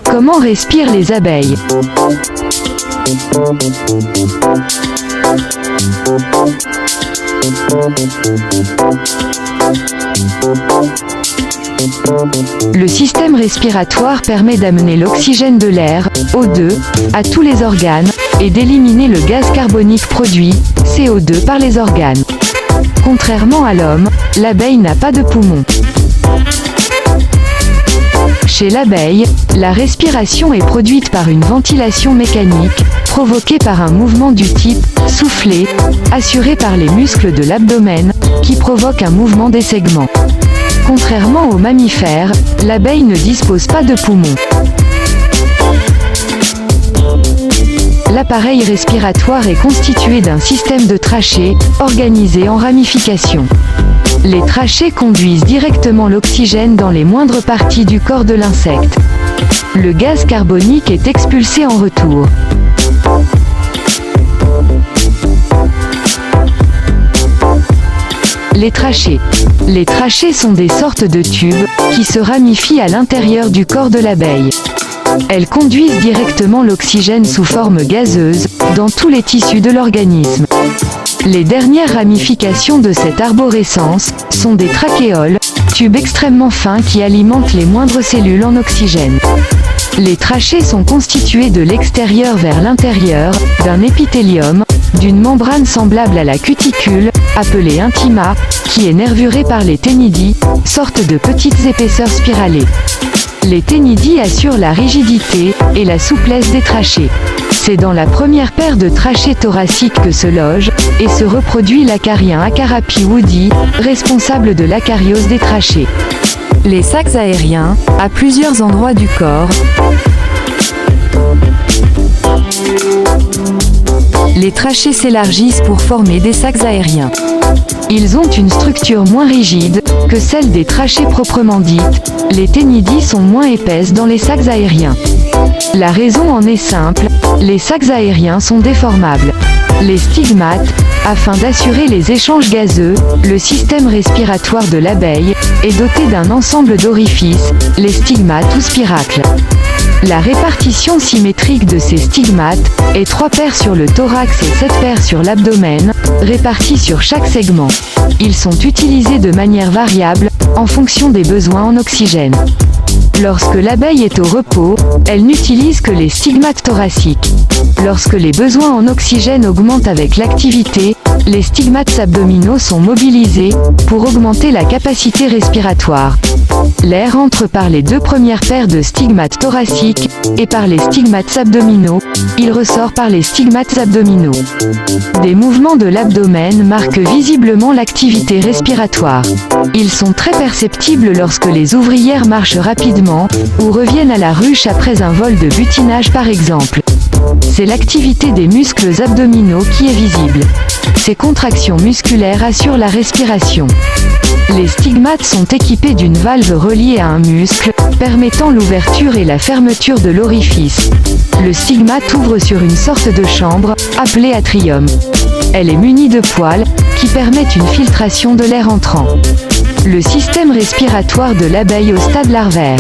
Comment respirent les abeilles? Le système respiratoire permet d'amener l'oxygène de l'air, O2, à tous les organes, et d'éliminer le gaz carbonique produit, CO2, par les organes. Contrairement à l'homme, l'abeille n'a pas de poumons. Chez l'abeille, la respiration est produite par une ventilation mécanique, provoquée par un mouvement du type « souffler », assuré par les muscles de l'abdomen, qui provoque un mouvement des segments. Contrairement aux mammifères, l'abeille ne dispose pas de poumons. L'appareil respiratoire est constitué d'un système de trachées, organisé en ramifications. Les trachées conduisent directement l'oxygène dans les moindres parties du corps de l'insecte. Le gaz carbonique est expulsé en retour. Les trachées. Les trachées sont des sortes de tubes, qui se ramifient à l'intérieur du corps de l'abeille. Elles conduisent directement l'oxygène sous forme gazeuse, dans tous les tissus de l'organisme. Les dernières ramifications de cette arborescence, sont des trachéoles, tubes extrêmement fins qui alimentent les moindres cellules en oxygène. Les trachées sont constituées de l'extérieur vers l'intérieur, d'un épithélium, d'une membrane semblable à la cuticule, appelée intima, qui est nervurée par les ténidies, sorte de petites épaisseurs spiralées. Les ténidies assurent la rigidité et la souplesse des trachées. C'est dans la première paire de trachées thoraciques que se loge et se reproduit l'acarien Acarapis woodii, responsable de l'acariose des trachées. Les sacs aériens, à plusieurs endroits du corps. Les trachées s'élargissent pour former des sacs aériens. Ils ont une structure moins rigide que celle des trachées proprement dites. Les ténidies sont moins épaisses dans les sacs aériens. La raison en est simple, les sacs aériens sont déformables. Les stigmates, afin d'assurer les échanges gazeux, le système respiratoire de l'abeille est doté d'un ensemble d'orifices, les stigmates ou spiracles. La répartition symétrique de ces stigmates est 3 paires sur le thorax et 7 paires sur l'abdomen, répartis sur chaque segment. Ils sont utilisés de manière variable, en fonction des besoins en oxygène. Lorsque l'abeille est au repos, elle n'utilise que les stigmates thoraciques. Lorsque les besoins en oxygène augmentent avec l'activité, les stigmates abdominaux sont mobilisés, pour augmenter la capacité respiratoire. L'air entre par les 2 premières paires de stigmates thoraciques, et par les stigmates abdominaux, il ressort par les stigmates abdominaux. Des mouvements de l'abdomen marquent visiblement l'activité respiratoire. Ils sont très perceptibles lorsque les ouvrières marchent rapidement, ou reviennent à la ruche après un vol de butinage par exemple. C'est l'activité des muscles abdominaux qui est visible. Ces contractions musculaires assurent la respiration. Les stigmates sont équipés d'une valve reliée à un muscle, permettant l'ouverture et la fermeture de l'orifice. Le stigmate ouvre sur une sorte de chambre, appelée atrium. Elle est munie de poils, qui permettent une filtration de l'air entrant. Le système respiratoire de l'abeille au stade larvaire.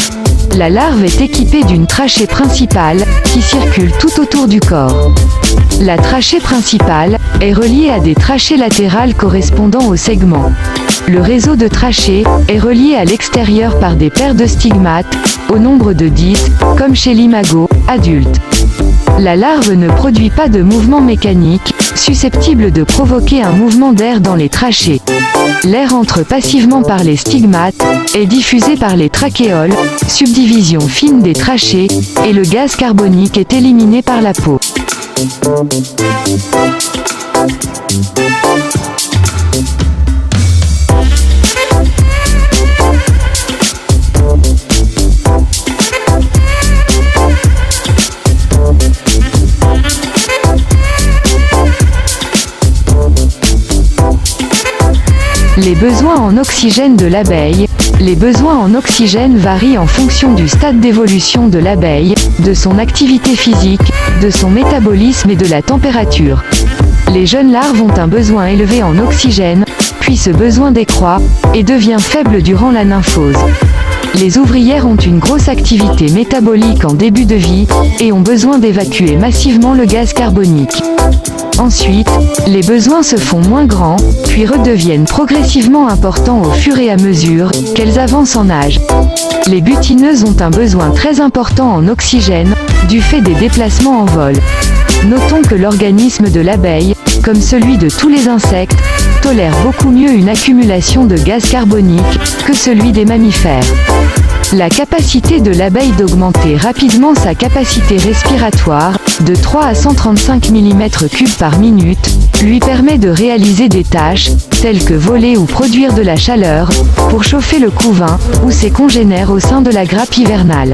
La larve est équipée d'une trachée principale, qui circule tout autour du corps. La trachée principale est reliée à des trachées latérales correspondant aux segments. Le réseau de trachées est relié à l'extérieur par des paires de stigmates, au nombre de 10, comme chez l'imago adulte. La larve ne produit pas de mouvement mécanique, susceptible de provoquer un mouvement d'air dans les trachées. L'air entre passivement par les stigmates, est diffusé par les trachéoles, subdivision fine des trachées, et le gaz carbonique est éliminé par la peau. Les besoins en oxygène de l'abeille. Les besoins en oxygène varient en fonction du stade d'évolution de l'abeille, de son activité physique, de son métabolisme et de la température. Les jeunes larves ont un besoin élevé en oxygène, puis ce besoin décroît, et devient faible durant la nymphose. les ouvrières ont une grosse activité métabolique en début de vie et ont besoin d'évacuer massivement le gaz carbonique. Ensuite, les besoins se font moins grands, puis redeviennent progressivement importants au fur et à mesure qu'elles avancent en âge. Les butineuses ont un besoin très important en oxygène, du fait des déplacements en vol. Notons que l'organisme de l'abeille, comme celui de tous les insectes, tolère beaucoup mieux une accumulation de gaz carbonique que celui des mammifères. La capacité de l'abeille d'augmenter rapidement sa capacité respiratoire, de 3 à 135 mm3 par minute, lui permet de réaliser des tâches, telles que voler ou produire de la chaleur, pour chauffer le couvain ou ses congénères au sein de la grappe hivernale.